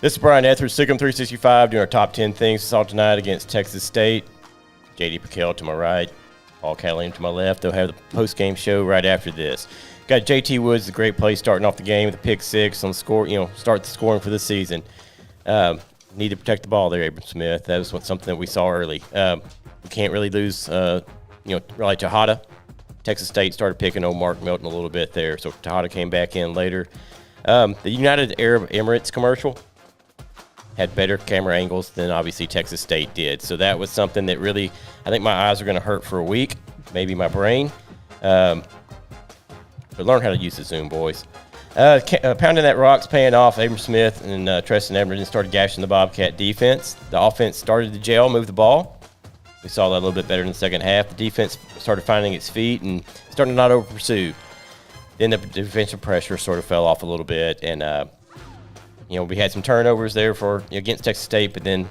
This is Brian Etheridge, Sic'Em365, doing our top 10 things we saw tonight against Texas State. JD Piquel to my right, Paul Catalina to my left. They'll have the post-game show right after this. Got JT Woods, a great play starting off the game with a pick six on the score. Start the scoring for the season. Need to protect the ball there, Abram Smith. That was something that we saw early. We can't really lose, really Tejada. Texas State started picking on Mark Milton a little bit there, so Tejada came back in later. The United Arab Emirates commercial had better camera angles than obviously Texas State did. So that was something that really, I think my eyes are going to hurt for a week, maybe my brain. But learn how to use the Zoom, boys. Pounding that rock's paying off. Abram Smith and Treston Everton started gashing the Bobcat defense. The offense started to gel, move the ball. We saw that a little bit better in the second half. The defense started finding its feet and starting to not over-pursue. Then the defensive pressure sort of fell off a little bit, and we had some turnovers there for against Texas State, but then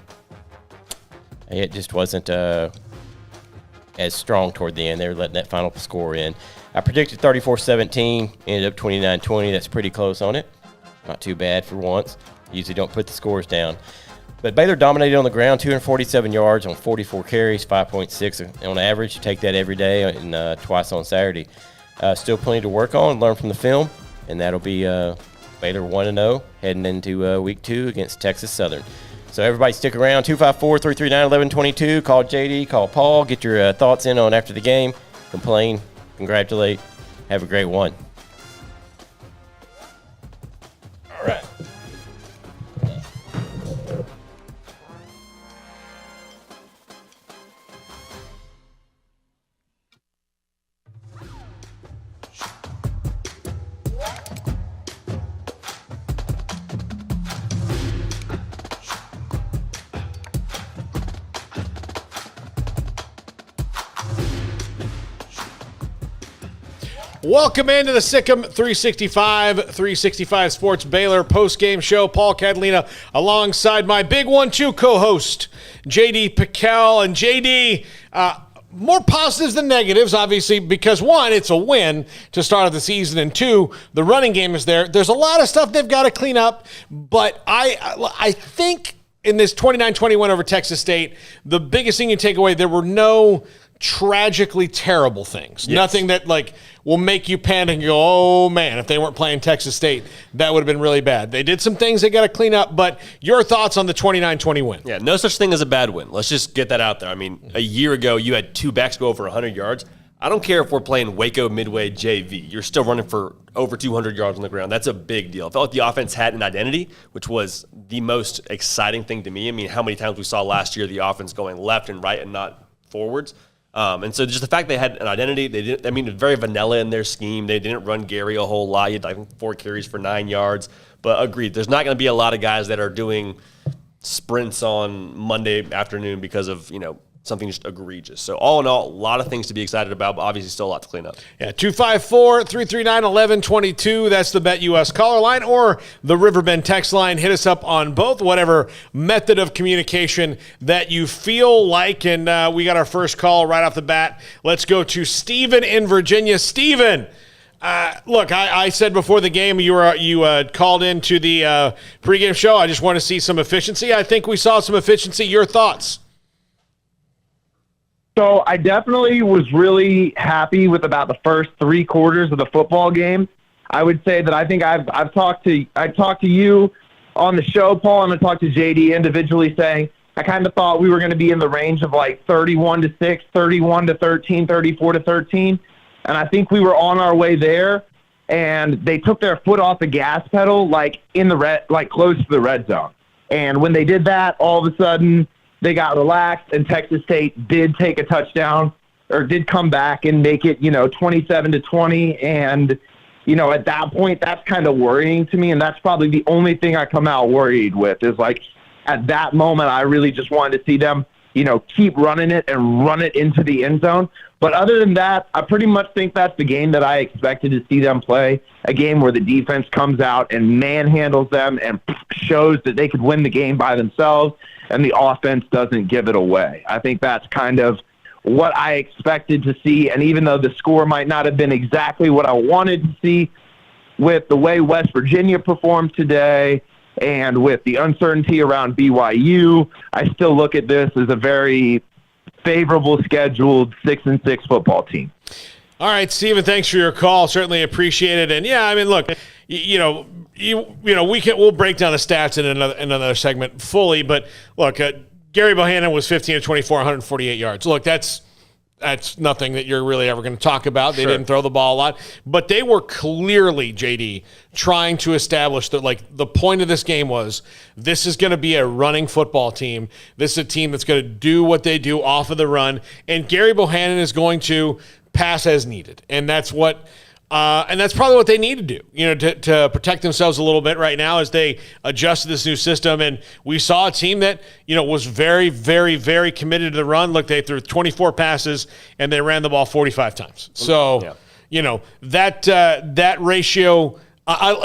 it just wasn't as strong toward the end. They were letting that final score in. I predicted 34-17, ended up 29-20. That's pretty close on it. Not too bad for once. Usually don't put the scores down. But Baylor dominated on the ground, 247 yards on 44 carries, 5.6 on average. You take that every day and twice on Saturday. Still plenty to work on, learn from the film, and that'll be Baylor 1-0 heading into week 2 against Texas Southern. So everybody stick around, 254-339-1122. Call JD, call Paul, get your thoughts in on after the game. Complain, congratulate, have a great one. All right. Welcome into the Sic'Em365, 365 Sports Baylor post-game show. Paul Catalina alongside my big 1-2 co-host, JD Piquel. And JD, more positives than negatives, obviously, because one, it's a win to start the season, and two, the running game is there. There's a lot of stuff they've got to clean up, but I think in this 29-20 over Texas State, the biggest thing you take away, there were no tragically terrible things. Yes. Nothing that will make you panic and go, oh man, if they weren't playing Texas State, that would have been really bad. They did some things they got to clean up, but your thoughts on the 29-20 win? Yeah, no such thing as a bad win. Let's just get that out there. I mean, a year ago, you had two backs go over 100 yards. I don't care if we're playing Waco Midway JV. You're still running for over 200 yards on the ground. That's a big deal. I felt like the offense had an identity, which was the most exciting thing to me. I mean, how many times we saw last year the offense going left and right and not forwards. And so just the fact they had an identity, it was very vanilla in their scheme. They didn't run Gary a whole lot. You had 4 carries for 9 yards. But agreed, there's not going to be a lot of guys that are doing sprints on Monday afternoon because of, something just egregious. So all in all, a lot of things to be excited about, but obviously still a lot to clean up. Yeah, 254-339-1122. That's the BetUS caller line or the Riverbend text line. Hit us up on both, whatever method of communication that you feel like. And we got our first call right off the bat. Let's go to Steven in Virginia. Steven, look, I said before the game you called into the pregame show. I just want to see some efficiency. I think we saw some efficiency. Your thoughts? So I definitely was really happy with about the first 3 quarters of the football game. I would say that I think I talked to you on the show, Paul, and I talked to JD individually saying I kind of thought we were going to be in the range of 31-6, 31-13, 34-13, and I think we were on our way there. And they took their foot off the gas pedal in the red, close to the red zone. And when they did that, all of a sudden they got relaxed, and Texas State did take a touchdown or did come back and make it, 27-20. And, at that point, that's kind of worrying to me. And that's probably the only thing I come out worried with is at that moment, I really just wanted to see them, keep running it and run it into the end zone. But other than that, I pretty much think that's the game that I expected to see them play, a game where the defense comes out and manhandles them and shows that they could win the game by themselves, and the offense doesn't give it away. I think that's kind of what I expected to see, and even though the score might not have been exactly what I wanted to see with the way West Virginia performed today And with the uncertainty around BYU, I still look at this as a very favorable scheduled 6-6 football team. All right, Steven, thanks for your call. Certainly appreciate it. And yeah, I mean, look, we'll break down the stats in another segment fully. But look, Gary Bohannon was 15 of 24, 148 yards. Look, that's nothing that you're really ever going to talk about. They didn't throw the ball a lot, but they were clearly, JD, trying to establish that, like, the point of this game was this is going to be a running football team. This is a team that's going to do what they do off of the run, and Gary Bohannon is going to pass as needed, and that's what. And that's probably what they need to do, to protect themselves a little bit right now as they adjust to this new system. And we saw a team that, was very, very, very committed to the run. Look, they threw 24 passes and they ran the ball 45 times. So, that ratio,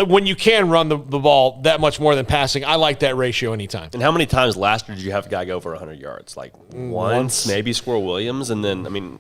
when you can run the ball that much more than passing, I like that ratio anytime. And how many times last year did you have a guy go over 100 yards? Like once, maybe Squirrel Williams. And then,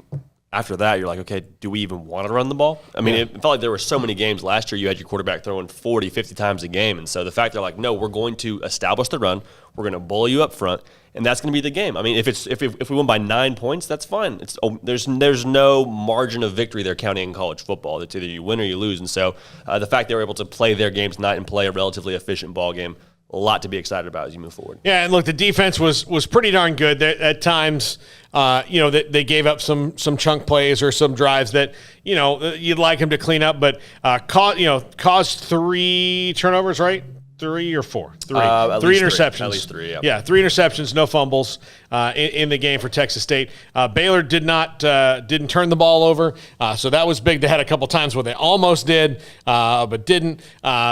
after that, you're like, okay, do we even want to run the ball? It felt like there were so many games last year you had your quarterback throwing 40, 50 times a game. And so the fact they're like, no, we're going to establish the run. We're going to bully you up front, and that's going to be the game. If we win by 9 points, that's fine. There's no margin of victory they're counting in college football. It's either you win or you lose. And so the fact they were able to play their game tonight and play a relatively efficient ball game, a lot to be excited about as you move forward. Yeah, and look, the defense was pretty darn good. At times, they gave up some chunk plays or some drives that, you'd like them to clean up, but caused 3 turnovers, right? 3 or 4? 3. 3 interceptions. At least 3, yeah. Yeah, 3 interceptions, no fumbles in the game for Texas State. Baylor didn't turn the ball over, so that was big. They had a couple times where they almost did, but didn't.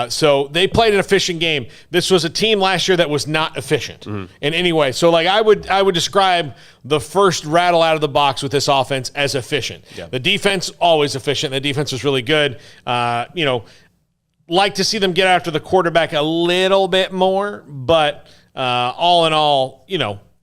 So they played an efficient game. This was a team last year that was not efficient in any way. So, like, I would describe the first rattle out of the box with this offense as efficient. Yeah. The defense, always efficient. The defense was really good. Like to see them get after the quarterback a little bit more, but all in all,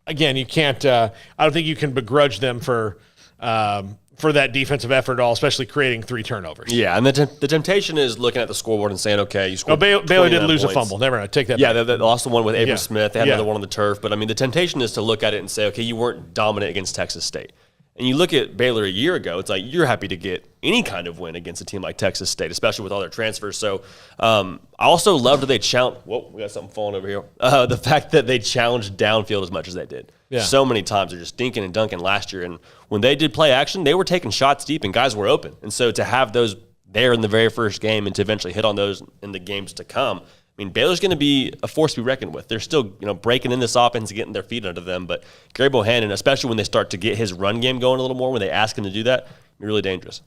again, you can't. I don't think you can begrudge them for that defensive effort at all, especially creating 3 turnovers. Yeah, and the temptation is looking at the scoreboard and saying, okay, you scored. Baylor did lose a fumble. Never mind, take that. Yeah, back. they lost the one with Abram Smith. They had another one on the turf. But the temptation is to look at it and say, okay, you weren't dominant against Texas State. And you look at Baylor a year ago, it's like you're happy to get any kind of win against a team like Texas State, especially with all their transfers. So I also love that they challenged – whoa, we got something falling over here. The fact that they challenged downfield as much as they did. Yeah. So many times they're just dinking and dunking last year. And when they did play action, they were taking shots deep and guys were open. And so to have those there in the very first game and to eventually hit on those in the games to come – Baylor's going to be a force to be reckoned with. They're still, breaking in this offense and getting their feet under them. But Gary Bohannon, especially when they start to get his run game going a little more, when they ask him to do that, be really dangerous.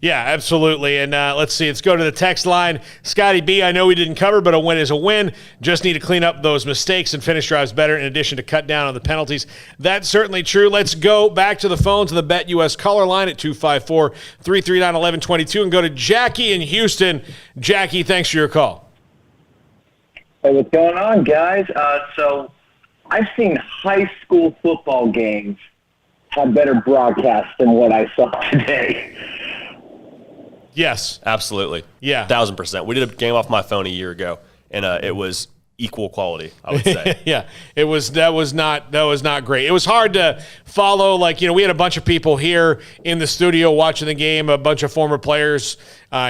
Yeah, absolutely. And let's see. Let's go to the text line. Scotty B, I know we didn't cover, but a win is a win. Just need to clean up those mistakes and finish drives better in addition to cut down on the penalties. That's certainly true. Let's go back to the phones of the BetUS caller line at 254-339-1122 and go to Jackie in Houston. Jackie, thanks for your call. Hey, what's going on, guys? So I've seen high school football games have better broadcasts than what I saw today. Yes. Absolutely. Yeah. 1,000%. We did a game off my phone a year ago, and it was equal quality, I would say. Yeah. That was not great. It was hard to follow. Like, we had a bunch of people here in the studio watching the game, a bunch of former players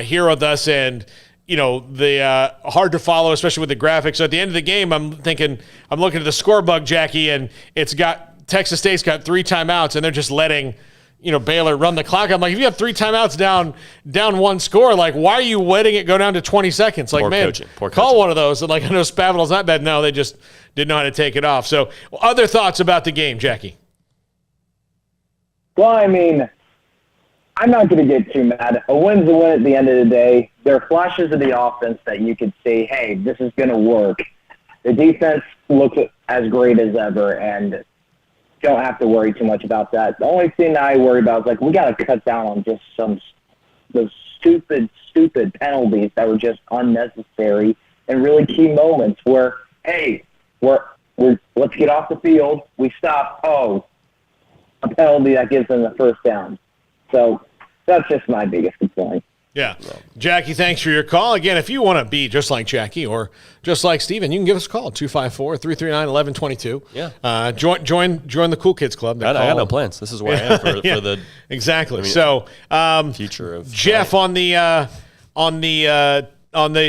here with us, and the hard to follow, especially with the graphics. So at the end of the game, I'm looking at the scorebug, Jackie, and it's got Texas State's got 3 timeouts, and they're just letting Baylor run the clock. I'm like, if you have 3 timeouts down 1 score, like, why are you letting it go down to 20 seconds? Like, Poor call coaching. one of those. And I know Spavital's not bad. No, they just didn't know how to take it off. So, other thoughts about the game, Jackie? Well, I'm not going to get too mad. A win's a win at the end of the day. There are flashes of the offense that you could say, hey, this is going to work. The defense looks as great as ever, and don't have to worry too much about that. The only thing that I worry about is, like, we got to cut down on just those stupid penalties that were just unnecessary and really key moments where, hey, let's get off the field. We stop. Oh, a penalty that gives them the first down. So that's just my biggest complaint. Yeah. Jackie, thanks for your call. Again, if you want to be just like Jackie or just like Steven, you can give us a call, 254-339-1122. Yeah. Join the Cool Kids Club. I got no plans. This is where I am for the exactly. So future of Jeff on the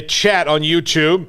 chat on YouTube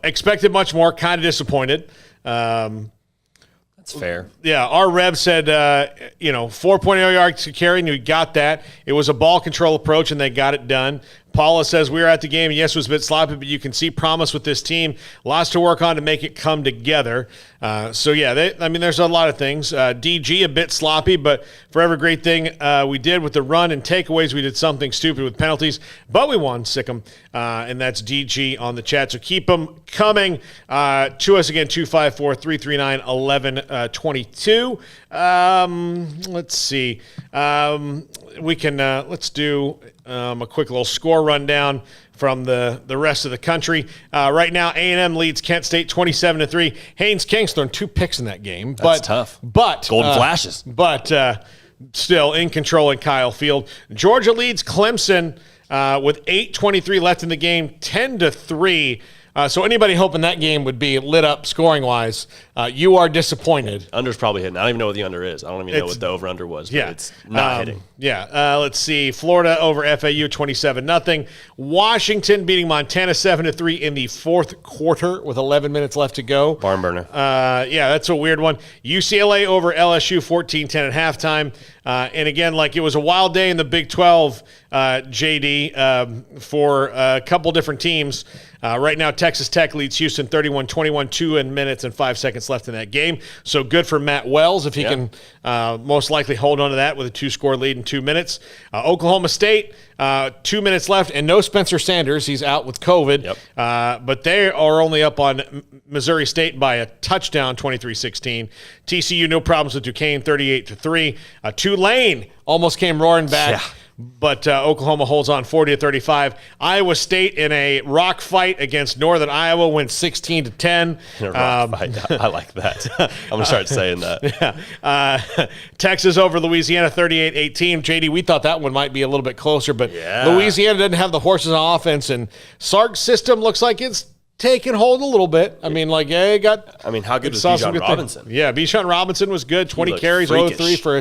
expected much more, kind of disappointed. That's fair. Yeah, our Rev said, 4.0 yards to carry, and we got that. It was a ball control approach, and they got it done. Paula says, we were at the game, and yes, it was a bit sloppy, but you can see promise with this team. Lots to work on to make it come together. There's a lot of things. DG, a bit sloppy, but for every great thing we did with the run and takeaways, we did something stupid with penalties, but we won, Sic'Em. And that's DG on the chat. So keep them coming to us again, 254-339-1122. Let's see. We can let's do a quick little score rundown from the rest of the country. Right now, A&M leads Kent State 27-3. Haynes King's thrown 2 picks in that game. That's tough. But golden flashes. But still in control in Kyle Field. Georgia leads Clemson with 8:23 left in the game, 10-3. So anybody hoping that game would be lit up scoring-wise, you are disappointed. Under's probably hitting. I don't even know what the under is. I don't even know what the over-under was, but it's not hitting. Yeah. Let's see. Florida over FAU 27-0. Washington beating Montana 7-3 in the fourth quarter with 11 minutes left to go. Barn burner. That's a weird one. UCLA over LSU 14-10 at halftime. And again, like it was a wild day in the Big 12, JD, for a couple different teams. Right now, Texas Tech leads Houston 31-21, 2 minutes and 5 seconds left in that game. So good for Matt Wells if he can most likely hold on to that with a 2-score lead in 2 minutes. Oklahoma State, 2 minutes left, and no Spencer Sanders. He's out with COVID. Yep. But they are only up on Missouri State by a touchdown, 23-16. TCU, no problems with Duquesne, 38-3. Tulane almost came roaring back. Yeah. But Oklahoma holds on 40-35. Iowa State in a rock fight against Northern Iowa wins 16-10. In a rock fight. I like that. I'm going to start saying that. Yeah. Texas over Louisiana 38-18. JD, we thought that one might be a little bit closer, but Louisiana doesn't have the horses on offense, and Sark's system looks like it's taking hold a little bit. I mean, how good was Bijan Robinson? Yeah, Bijan Robinson was good. 20 carries, 0-3 for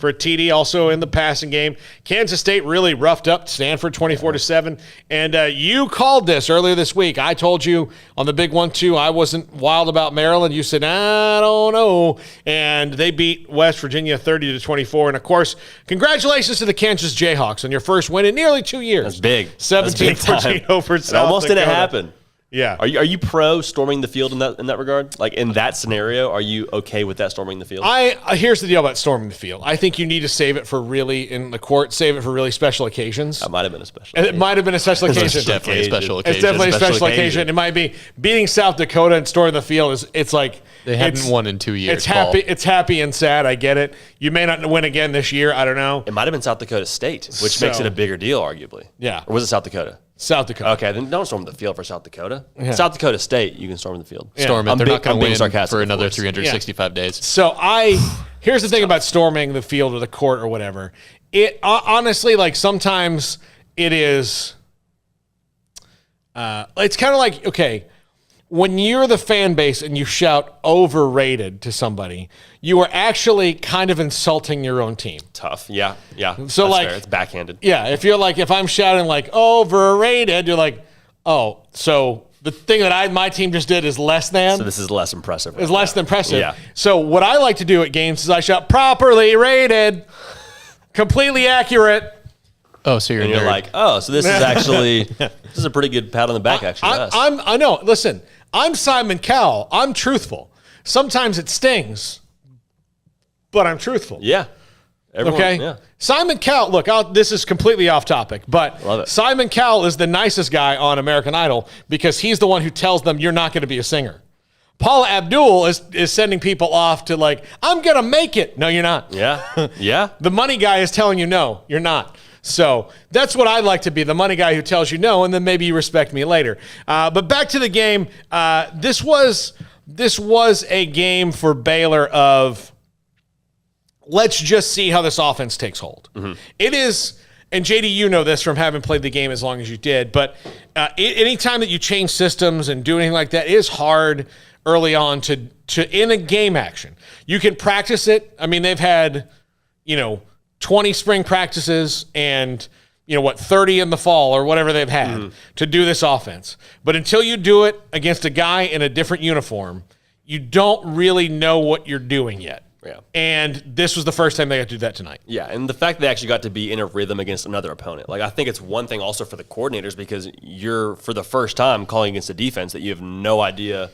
a TD, also in the passing game. Kansas State really roughed up Stanford 24-7. And you called this earlier this week. I told you on the big 1-2 I wasn't wild about Maryland. You said, I don't know. And they beat West Virginia 30-24. And, of course, congratulations to the Kansas Jayhawks on your first win in nearly 2 years. That's big. 17-14 over South Dakota. It almost didn't happen. Yeah. Are you pro storming the field in that regard? Like in that scenario, are you okay with that storming the field? Here's the deal about storming the field. I think you need to save it for really in the court. Save it for really special occasions. That might have been a special occasion. It might have been a special occasion. It's definitely a special occasion. It's definitely a special occasion. It might be beating South Dakota and storming the field. It's like they hadn't won in 2 years. It's happy. It's happy and sad. I get it. You may not win again this year. I don't know. It might have been South Dakota State, which makes it a bigger deal, arguably. Yeah. Or was it South Dakota? South Dakota. Okay, then don't storm the field for South Dakota. Yeah. South Dakota State, you can storm the field. Yeah. Storm it. They're not going to win for another 365 days. So here's the thing about storming the field or the court or whatever. It honestly, like sometimes it is. It's kind of like, okay, when you're the fan base and you shout overrated to somebody, you are actually kind of insulting your own team. Tough. Yeah. So that's fair. It's backhanded. Yeah. If I'm shouting like overrated, you're like, oh, so the thing that my team just did is less than. So this is less impressive. It's less than impressive. Yeah. So what I like to do at games is I shout properly rated, completely accurate. Oh, so you're like, oh, so this is actually this is a pretty good pat on the back, actually. I know. Listen, I'm Simon Cowell. I'm truthful. Sometimes it stings, but I'm truthful. Yeah. Okay. Yeah. Simon Cowell. Look, this is completely off topic, but Simon Cowell is the nicest guy on American Idol because he's the one who tells them you're not going to be a singer. Paula Abdul is sending people off to like, I'm going to make it. No, you're not. Yeah. Yeah. The money guy is telling you no, you're not. So that's what I'd like to be, the money guy who tells you no, and then maybe you respect me later. But back to the game. This was a game for Baylor of let's just see how this offense takes hold. Mm-hmm. It is and JD, you know this from having played the game as long as you did, but anytime that you change systems and do anything like that, it is hard early on to in a game action. You can practice it. I mean, they've had, 20 spring practices and 30 in the fall or whatever they've had to do this offense. But until you do it against a guy in a different uniform, you don't really know what you're doing yet. Yeah. And this was the first time they got to do that tonight. Yeah, and the fact that they actually got to be in a rhythm against another opponent. Like, I think it's one thing also for the coordinators because you're, for the first time, calling against a defense that you have no idea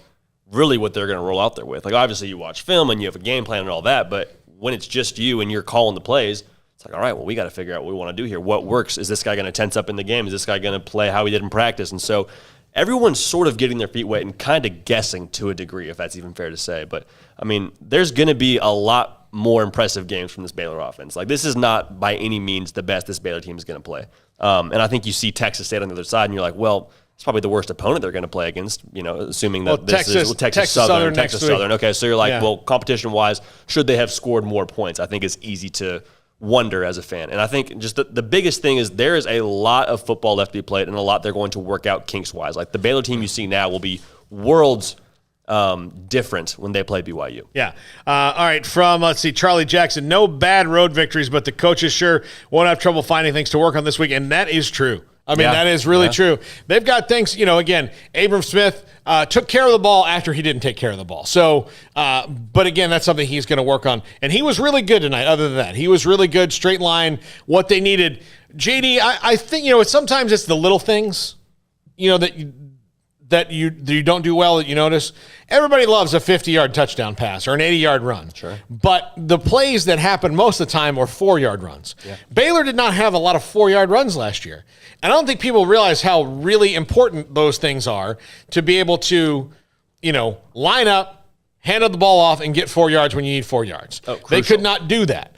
really what they're going to roll out there with. Like, obviously you watch film and you have a game plan and all that, but when it's just you and you're calling the plays, it's like, all right, well, we got to figure out what we want to do here. What works? Is this guy going to tense up in the game? Is this guy going to play how he did in practice? And so everyone's sort of getting their feet wet and kind of guessing to a degree, if that's even fair to say. But, I mean, there's going to be a lot more impressive games from this Baylor offense. Like, this is not by any means the best this Baylor team is going to play. And I think you see Texas State on the other side, and you're like, well, it's probably the worst opponent they're going to play against, assuming that this is Texas Southern. Okay, so you're like, well, competition-wise, should they have scored more points? I think it's easy to wonder as a fan. And I think just the biggest thing is there is a lot of football left to be played and a lot they're going to work out kinks-wise. Like, the Baylor team you see now will be worlds different when they play BYU. Yeah. All right, from, let's see, Charlie Jackson, no bad road victories, but the coaches sure won't have trouble finding things to work on this week, and that is true. I mean, that is really true. They've got things, again, Abram Smith took care of the ball after he didn't take care of the ball. So, but again, that's something he's going to work on. And he was really good tonight, other than that. He was really good, straight line, what they needed. JD, I think, sometimes it's the little things, that you don't do well that you notice. Everybody loves a 50-yard touchdown pass or an 80-yard run. Sure. But the plays that happen most of the time are 4-yard runs. Yeah. Baylor did not have a lot of 4-yard runs last year. And I don't think people realize how really important those things are to be able to, line up, hand the ball off, and get 4 yards when you need 4 yards. They could not do that.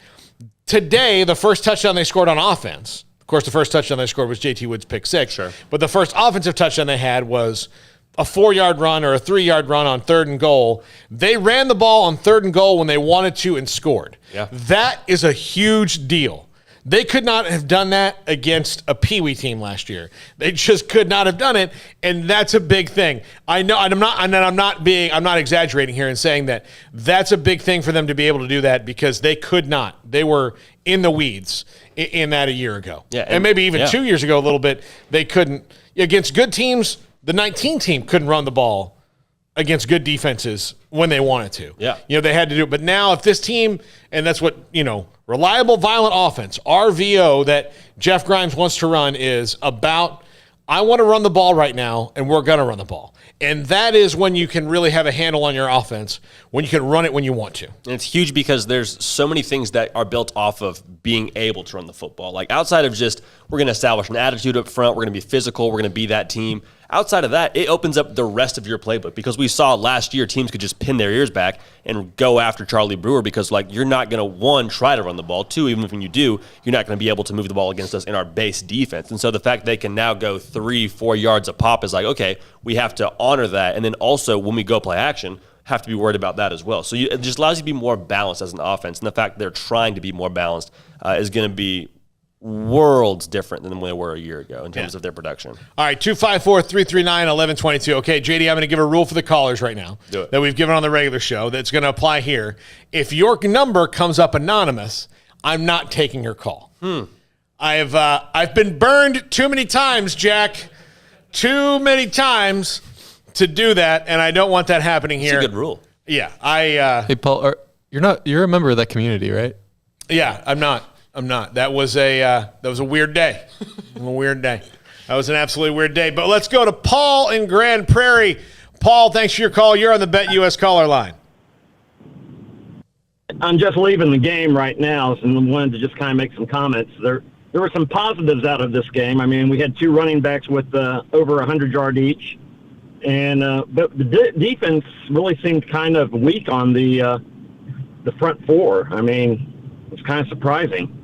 Today, the first touchdown they scored on offense, of course, the first touchdown they scored was JT Woods' pick six. Sure. But the first offensive touchdown they had was a 4-yard run or a 3-yard run on 3rd and goal. They ran the ball on 3rd and goal when they wanted to and scored. Yeah. That is a huge deal. They could not have done that against a Pee-wee team last year. They just could not have done it, and that's a big thing. I know, and I'm not exaggerating here in saying that that's a big thing for them to be able to do that because they could not. They were in the weeds in that a year ago. Yeah, and maybe even 2 years ago a little bit. They couldn't. Against good teams, the 19 team couldn't run the ball against good defenses when they wanted to. Yeah. They had to do it. But now if this team, and that's what, reliable, violent offense, RVO, that Jeff Grimes wants to run is about, I want to run the ball right now, and we're going to run the ball. And that is when you can really have a handle on your offense, when you can run it when you want to. And it's huge because there's so many things that are built off of being able to run the football. Like, outside of just, we're going to establish an attitude up front, we're going to be physical, we're going to be that team. Outside of that, it opens up the rest of your playbook because we saw last year teams could just pin their ears back and go after Charlie Brewer because, you're not going to, one, try to run the ball. Two, even if when you do, you're not going to be able to move the ball against us in our base defense. And so the fact they can now go 3-4 yards a pop is like, okay, we have to honor that. And then also when we go play action, have to be worried about that as well. So it just allows you to be more balanced as an offense. And the fact they're trying to be more balanced is going to be worlds different than they were a year ago in terms of their production. All right, 254-339-1122. Okay, JD, I'm going to give a rule for the callers right now that we've given on the regular show that's going to apply here. If your number comes up anonymous, I'm not taking your call. I've been burned too many times, Jack. Too many times to do that, and I don't want that happening here. It's a good rule. Yeah, Hey, Paul, you're a member of that community, right? Yeah, I'm not. That was a weird day. That was an absolutely weird day. But let's go to Paul in Grand Prairie. Paul, thanks for your call. You're on the BetUS caller line. I'm just leaving the game right now, and wanted to just kind of make some comments. There were some positives out of this game. I mean, we had 2 running backs with over 100 yards each, and but the defense really seemed kind of weak on the front four. I mean, it's kind of surprising.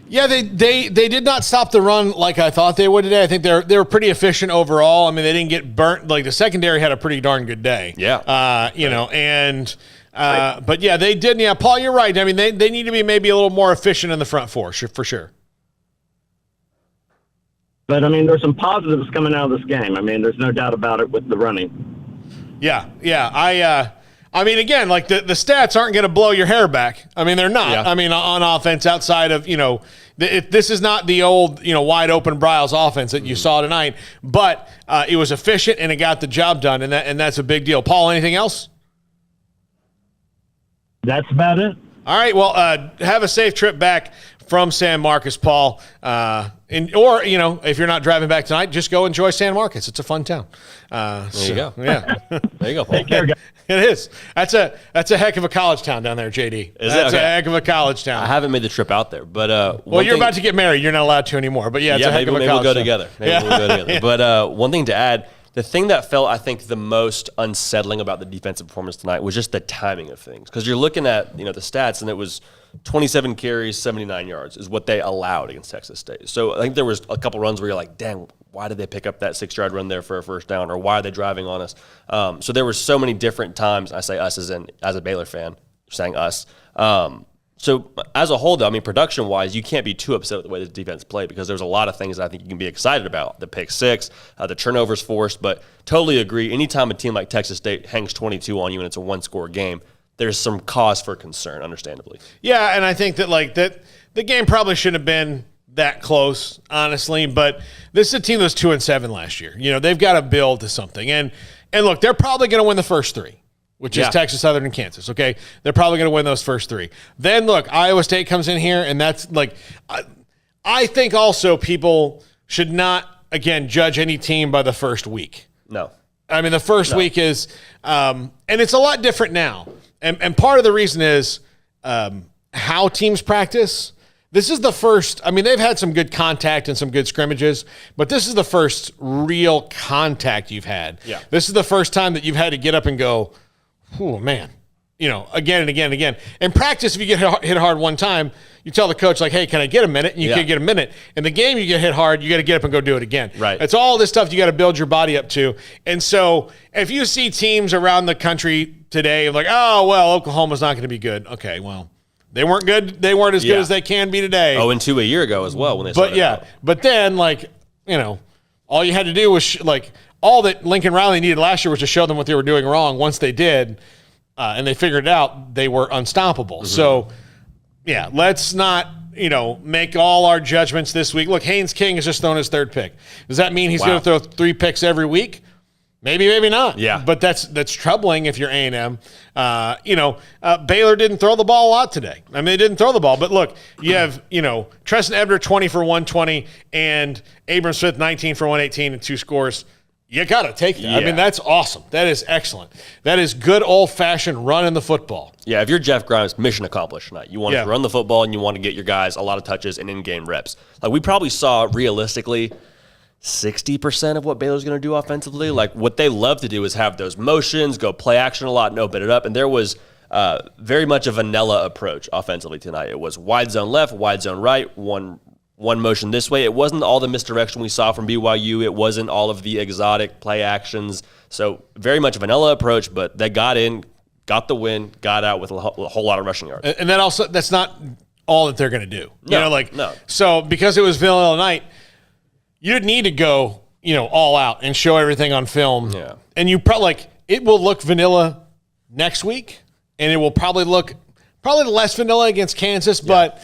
Yeah, they did not stop the run like I thought they would today. I think they were pretty efficient overall. I mean, they didn't get burnt. Like, the secondary had a pretty darn good day. Yeah. But yeah, they did. Yeah, Paul, you're right. I mean, they need to be maybe a little more efficient in the front four, for sure. But, I mean, there's some positives coming out of this game. I mean, there's no doubt about it with the running. Yeah. I mean, again, like the stats aren't going to blow your hair back. I mean, they're not. Yeah. I mean, on offense, outside of, this is not the old, wide open Bryles offense that you saw tonight, but it was efficient and it got the job done, and that's a big deal. Paul, anything else? That's about it. All right. Well, have a safe trip back from San Marcos, Paul. Or if you're not driving back tonight, just go enjoy San Marcos. It's a fun town. There you go. Yeah. There you go, Paul. Take care, guys. It is. That's a heck of a college town down there, JD. That's Okay. a heck of a college town. I haven't made the trip out there, but well, you're about to get married. You're not allowed to anymore. But yeah, it's a heck maybe, of a maybe college we'll go town. together. Maybe we'll go together. But one thing to add, the thing that felt, I think, the most unsettling about the defensive performance tonight was just the timing of things. Because you're looking at the stats, and it was 27 carries, 79 yards is what they allowed against Texas State. So I think there was a couple runs where you're like, dang, why did they pick up that 6-yard run there for a first down, or why are they driving on us? So there were so many different times. I say us as a Baylor fan, saying us. So as a whole, though, I mean, production-wise, you can't be too upset with the way the defense played, because there's a lot of things that I think you can be excited about. The pick six, the turnovers forced, but totally agree. Anytime a team like Texas State hangs 22 on you and it's a one-score game, there's some cause for concern, understandably. Yeah, and I think that the game probably shouldn't have been that close, honestly. But this is a team that was 2-7 last year. They've got to build to something. And look, they're probably going to win the first three, which is Texas, Southern, and Kansas. Okay, they're probably going to win those first three. Then look, Iowa State comes in here, and that's like, I think also people should not judge any team by the first week. No. I mean, the first week is, and it's a lot different now. And part of the reason is how teams practice. This is the first, I mean, they've had some good contact and some good scrimmages, but this is the first real contact you've had. Yeah. This is the first time that you've had to get up and go, oh, man, again and again and again. In practice, if you get hit hard one time, you tell the coach, like, hey, can I get a minute? And you can't get a minute. In the game, you get hit hard, you got to get up and go do it again. Right. It's all this stuff you got to build your body up to. And so if you see teams around the country today like, oh, well, Oklahoma's not going to be good. Okay, well, they weren't good. They weren't as good as they can be today. 0-2 a year ago as well when they started out. But then, all you had to do was, all that Lincoln Riley needed last year was to show them what they were doing wrong. Once they did, and they figured it out, they were unstoppable. Mm-hmm. So, yeah, let's not, make all our judgments this week. Look, Haynes King has just thrown his third pick. Does that mean he's going to throw 3 picks every week? Maybe, maybe not. Yeah. But that's troubling if you're A&M. Baylor didn't throw the ball a lot today. I mean, they didn't throw the ball. But look, you have, Treston Ebner 20 for 120 and Abram Smith 19 for 118 and 2 scores. You got to take that. Yeah. I mean, that's awesome. That is excellent. That is good old-fashioned running the football. Yeah, if you're Jeff Grimes, mission accomplished tonight. You want to run the football and you want to get your guys a lot of touches and in-game reps. Like, we probably saw realistically 60% of what Baylor's going to do offensively. Like, what they love to do is have those motions, go play action a lot, and open it up. And there was very much a vanilla approach offensively tonight. It was wide zone left, wide zone right, one motion this way. It wasn't all the misdirection we saw from BYU. It wasn't all of the exotic play actions. So very much a vanilla approach, but they got in, got the win, got out with a whole lot of rushing yards. And then also, that's not all that they're going to do. No. So because it was vanilla night, you didn't need to go, all out and show everything on film. Yeah. And you probably, it will look vanilla next week, and it will probably look less vanilla against Kansas, but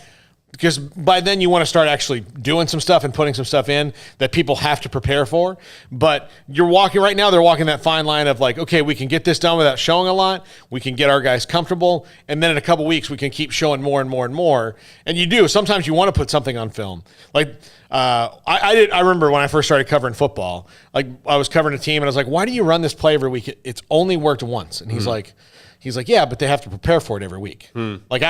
because by then you want to start actually doing some stuff and putting some stuff in that people have to prepare for. But they're walking that fine line of like, okay, we can get this done without showing a lot. We can get our guys comfortable. And then in a couple weeks, we can keep showing more and more and more. And you do. Sometimes you want to put something on film. Like I remember when I first started covering football, like I was covering a team and I was like, why do you run this play every week? It's only worked once. And he's like, yeah, but they have to prepare for it every week. Like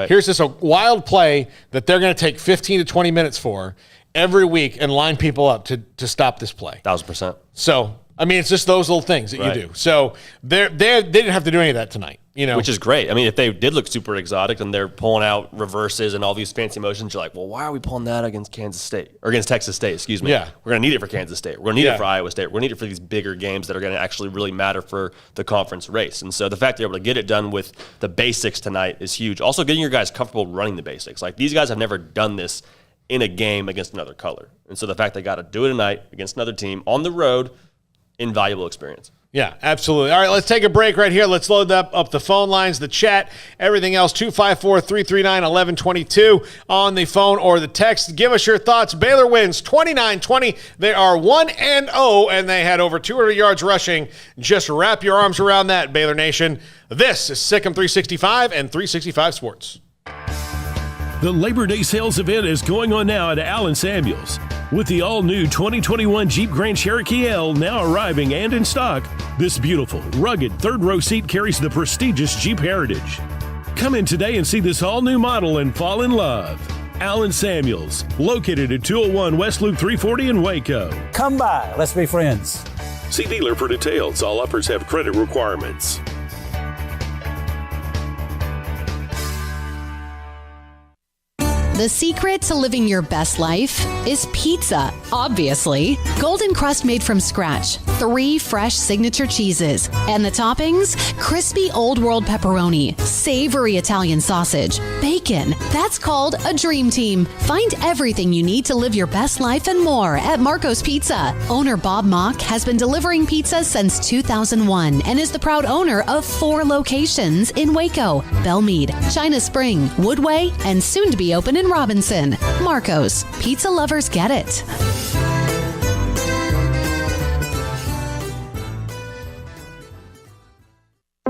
here's this a wild play that they're going to take 15 to 20 minutes for every week and line people up to stop this play. 1,000%. So, I mean, it's just those little things that you do. So they didn't have to do any of that tonight, Which is great. I mean, if they did look super exotic and they're pulling out reverses and all these fancy motions, you're like, well, why are we pulling that against Kansas State? Or against Texas State, excuse me. Yeah. We're going to need it for Kansas State. We're going to need it for Iowa State. We're going to need it for these bigger games that are going to actually really matter for the conference race. And so the fact they're able to get it done with the basics tonight is huge. Also, getting your guys comfortable running the basics. Like, these guys have never done this in a game against another color. And so the fact they got to do it tonight against another team on the road, invaluable experience. Yeah, absolutely. All right, let's take a break right here. Let's load up the phone lines, the chat, everything else, 254-339-1122 on the phone or the text. Give us your thoughts. Baylor wins 29-20. They are 1-0, and they had over 200 yards rushing. Just wrap your arms around that, Baylor Nation. This is Sic'Em365 and 365 Sports. The Labor Day sales event is going on now at Allen Samuels. With the all-new 2021 Jeep Grand Cherokee L now arriving and in stock, this beautiful, rugged third-row seat carries the prestigious Jeep heritage. Come in today and see this all-new model and fall in love. Allen Samuels, located at 201 West Loop 340 in Waco. Come by. Let's be friends. See dealer for details. All offers have credit requirements. The secret to living your best life is pizza, obviously. Golden crust made from scratch, 3 fresh signature cheeses, and the toppings, crispy Old World pepperoni, savory Italian sausage, bacon. That's called a dream team. Find everything you need to live your best life and more at Marco's Pizza. Owner Bob Mock has been delivering pizza since 2001 and is the proud owner of 4 locations in Waco, Belmead, China Spring, Woodway, and soon to be open in Robinson. Marco's. Pizza lovers get it.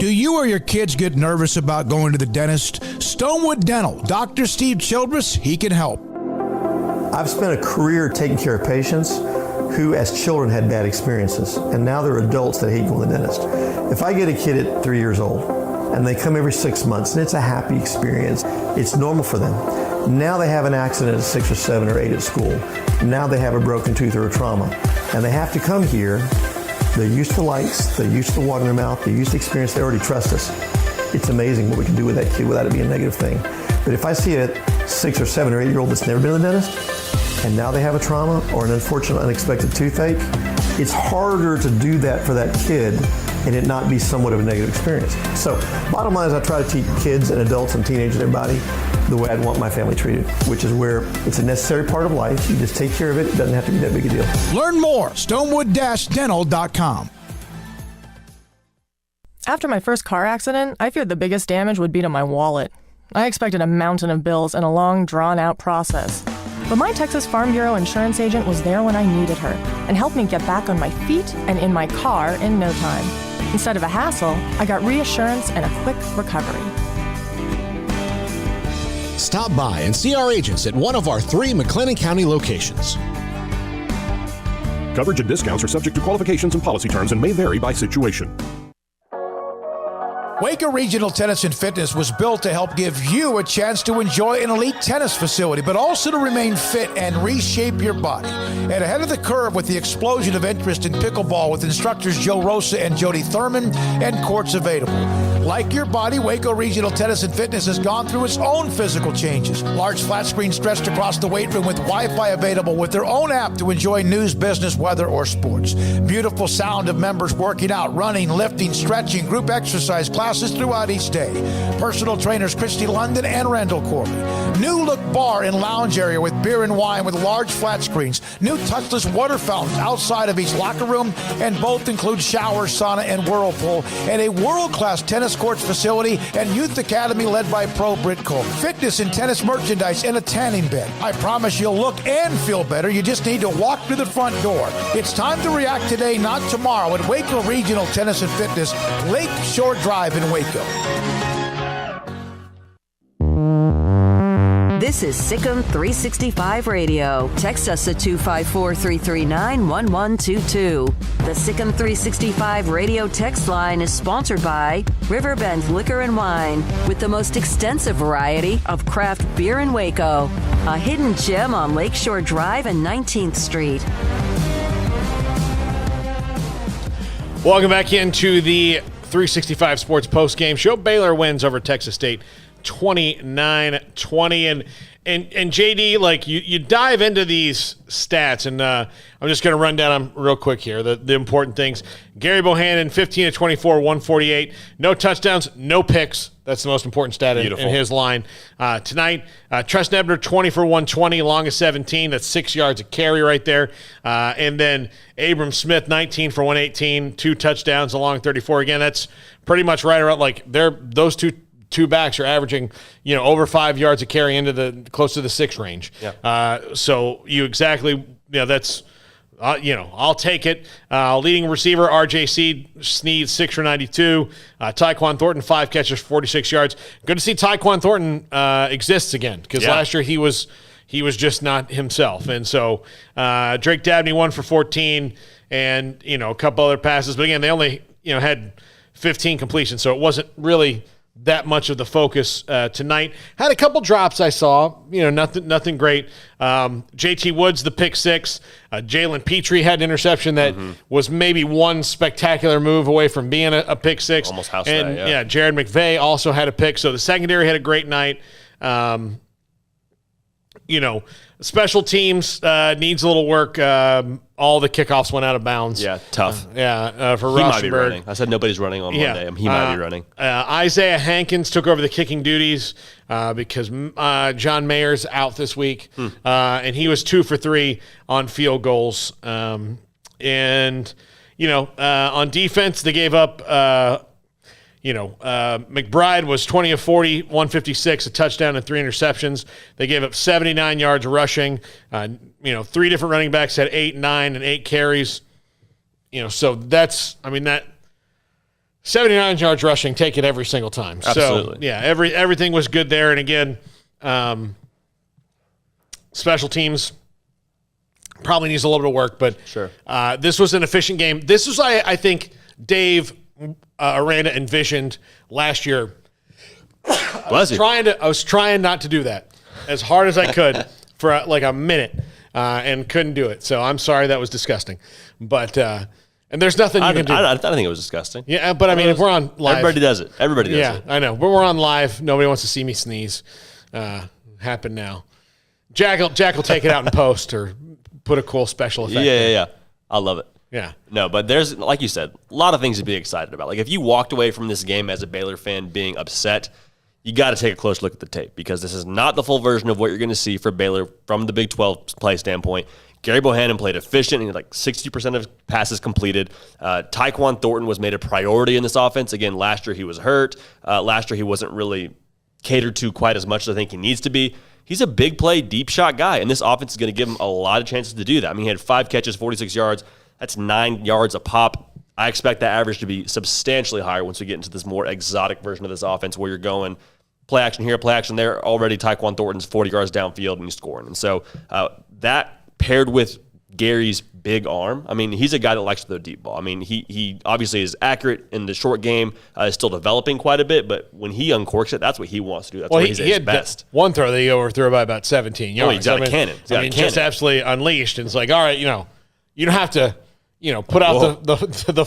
Do you or your kids get nervous about going to the dentist? Stonewood Dental. Dr. Steve Childress, he can help. I've spent a career taking care of patients who as children had bad experiences, and now they're adults that hate going to the dentist. If I get a kid at 3 years old and they come every 6 months and it's a happy experience, it's normal for them. Now they have an accident at 6 or 7 or 8 at school. Now they have a broken tooth or a trauma, and they have to come here. They're used to lights, they're used to the water in their mouth, they're used to experience, they already trust us. It's amazing what we can do with that kid without it being a negative thing. But if I see a 6 or 7 or 8 year old that's never been to the dentist, and now they have a trauma or an unfortunate unexpected toothache, it's harder to do that for that kid and it not be somewhat of a negative experience. So bottom line is I try to teach kids and adults and teenagers and everybody the way I'd want my family treated, which is where it's a necessary part of life. You just take care of it. It doesn't have to be that big a deal. Learn more, stonewood-dental.com. After my first car accident, I feared the biggest damage would be to my wallet. I expected a mountain of bills and a long, drawn-out process. But my Texas Farm Bureau insurance agent was there when I needed her and helped me get back on my feet and in my car in no time. Instead of a hassle, I got reassurance and a quick recovery. Stop by and see our agents at one of our 3 McLennan County locations. Coverage and discounts are subject to qualifications and policy terms and may vary by situation. Waco Regional Tennis and Fitness was built to help give you a chance to enjoy an elite tennis facility, but also to remain fit and reshape your body. And ahead of the curve with the explosion of interest in pickleball with instructors Joe Rosa and Jody Thurman and courts available. Like your body, Waco Regional Tennis and Fitness has gone through its own physical changes. Large flat screens stretched across the weight room with Wi-Fi available with their own app to enjoy news, business, weather, or sports. Beautiful sound of members working out, running, lifting, stretching, group exercise classes throughout each day. Personal trainers Christy London and Randall Corley. New look bar and lounge area with beer and wine with large flat screens. New touchless water fountains outside of each locker room, and both include shower, sauna, and whirlpool, and a world-class tennis courts facility and youth academy led by Pro Britt Cole. Fitness and tennis merchandise and a tanning bed. I promise you'll look and feel better. You just need to walk through the front door. It's time to react today, not tomorrow, at Waco Regional Tennis and Fitness, Lake Shore Drive in Waco. This is Sic'Em365 Radio. Text us at 254-339-1122. The Sic'Em365 Radio text line is sponsored by Riverbend Liquor and Wine, with the most extensive variety of craft beer in Waco. A hidden gem on Lakeshore Drive and 19th Street. Welcome back into the 365 Sports Postgame Show. Baylor wins over Texas State 29-20. And JD, like you dive into these stats, and I'm just going to run down them real quick here. The important things: Gary Bohannon, 15 of 24, 148, no touchdowns, no picks. That's the most important stat in his line tonight. Trust Ebner, 20 for 120, long of 17. That's 6 yards a carry right there. And then Abram Smith, 19 for 118, 2 touchdowns, along 34. Again, that's pretty much right around like those two backs are averaging, over 5 yards a carry into the close to the 6 range. Yeah. So you exactly, that's, I'll take it. Leading receiver, RJ Sneed, 6 for 92. Tyquan Thornton, 5 catches, 46 yards. Good to see Tyquan Thornton exists again, because last year he was just not himself. And so Drake Dabney, 1 for 14, and, a couple other passes. But again, they only, had 15 completions, so it wasn't really that much of the focus tonight. Had a couple drops I saw, nothing great. JT Woods, the pick 6. Jalen Petrie had an interception that was maybe one spectacular move away from being a pick 6. Almost house and that, yeah. Jared McVay also had a pick. So the secondary had a great night. Special teams needs a little work. All the kickoffs went out of bounds. Yeah, tough. For he Rauschenberg. might be running. I said nobody's running on Monday. He might be running. Isaiah Hankins took over the kicking duties because John Mayer's out this week, and he was 2 for 3 on field goals. On defense, they gave up. McBride was 20 of 40, 156, a touchdown and 3 interceptions. They gave up 79 yards rushing. 3 different running backs had 8, 9, and 8 carries. So that 79 yards rushing, take it every single time. Absolutely. So, everything was good there. And again, special teams probably needs a little bit of work, but sure. This was an efficient game. This was, I think, Dave Aranda envisioned last year. I was trying not to do that as hard as I could for like a minute and couldn't do it. So I'm sorry, that was disgusting. But and there's nothing you can do. I think it was disgusting. Yeah, but I mean, if we're on live, everybody does it. Everybody does it. Yeah, I know. But we're on live. Nobody wants to see me sneeze. Happen now. Jack will take it out in post or put a cool special effect. Yeah. I love it. Yeah. No, but there's, like you said, a lot of things to be excited about. Like, if you walked away from this game as a Baylor fan being upset, you got to take a close look at the tape, because this is not the full version of what you're going to see for Baylor from the Big 12 play standpoint. Gary Bohannon played efficient, and like 60% of passes completed. Tyquan Thornton was made a priority in this offense. Again, last year he was hurt. Last year he wasn't really catered to quite as much as I think he needs to be. He's a big play, deep shot guy, and this offense is going to give him a lot of chances to do that. I mean, he had 5 catches, 46 yards. That's 9 yards a pop. I expect that average to be substantially higher once we get into this more exotic version of this offense, where you're going play action here, play action there. Already Tyquan Thornton's 40 yards downfield and he's scoring. And so that paired with Gary's big arm, I mean, he's a guy that likes to throw deep ball. I mean, he obviously is accurate in the short game, is still developing quite a bit, but when he uncorks it, that's what he wants to do. That's where he's at his best. One throw that he overthrew by about 17 yards. He's got a cannon. Just absolutely unleashed. And it's like, all right, you don't have to put out the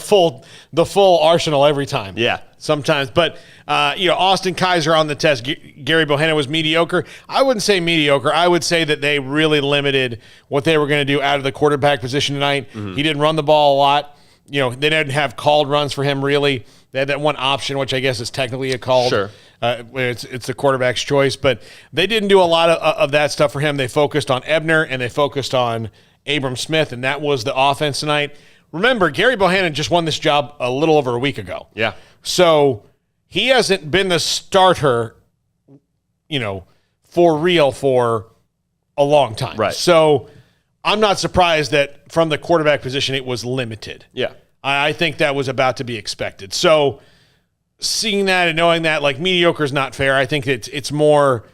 full arsenal every time. Yeah. Sometimes. But, Austin Kaiser on the test, Gary Bohannon was mediocre. I wouldn't say mediocre. I would say that they really limited what they were going to do out of the quarterback position tonight. He didn't run the ball a lot. They didn't have called runs for him, really. They had that one option, which I guess is technically a called. Sure. It's the quarterback's choice. But they didn't do a lot of that stuff for him. They focused on Ebner, and they focused on Abram Smith, and that was the offense tonight. Remember, Gary Bohannon just won this job a little over a week ago. Yeah. So he hasn't been the starter, for real for a long time. Right. So I'm not surprised that from the quarterback position it was limited. Yeah. I think that was about to be expected. So seeing that and knowing that, like, mediocre is not fair. I think it's more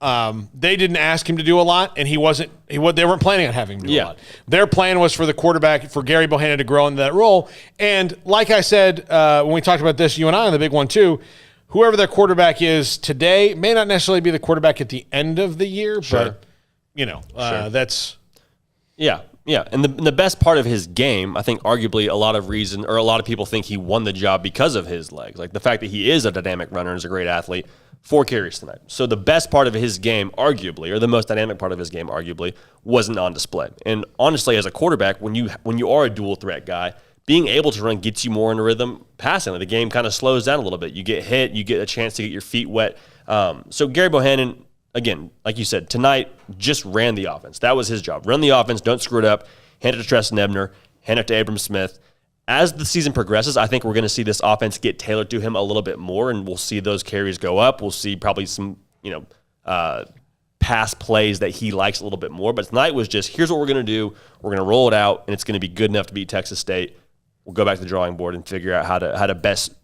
they didn't ask him to do a lot, and they weren't planning on having him do a lot. Their plan was for the quarterback, for Gary Bohannon, to grow into that role. And like I said, when we talked about this, you and I on the big one too, whoever their quarterback is today may not necessarily be the quarterback at the end of the year, Sure. but that's... Yeah. Yeah, and the best part of his game, I think arguably a lot of people think he won the job because of his legs. Like the fact that he is a dynamic runner and is a great athlete, 4 carries tonight. So the best part of his game, arguably, or the most dynamic part of his game, arguably, wasn't on display. And honestly, as a quarterback, when you are a dual threat guy, being able to run gets you more in a rhythm passing. The game kind of slows down a little bit. You get hit, you get a chance to get your feet wet. So Gary Bohannon, again, like you said, tonight just ran the offense. That was his job. Run the offense, don't screw it up, hand it to Treston Ebner, hand it to Abram Smith. As the season progresses, I think we're going to see this offense get tailored to him a little bit more, and we'll see those carries go up. We'll see probably some, pass plays that he likes a little bit more. But tonight was just, here's what we're going to do. We're going to roll it out, and it's going to be good enough to beat Texas State. We'll go back to the drawing board and figure out how to best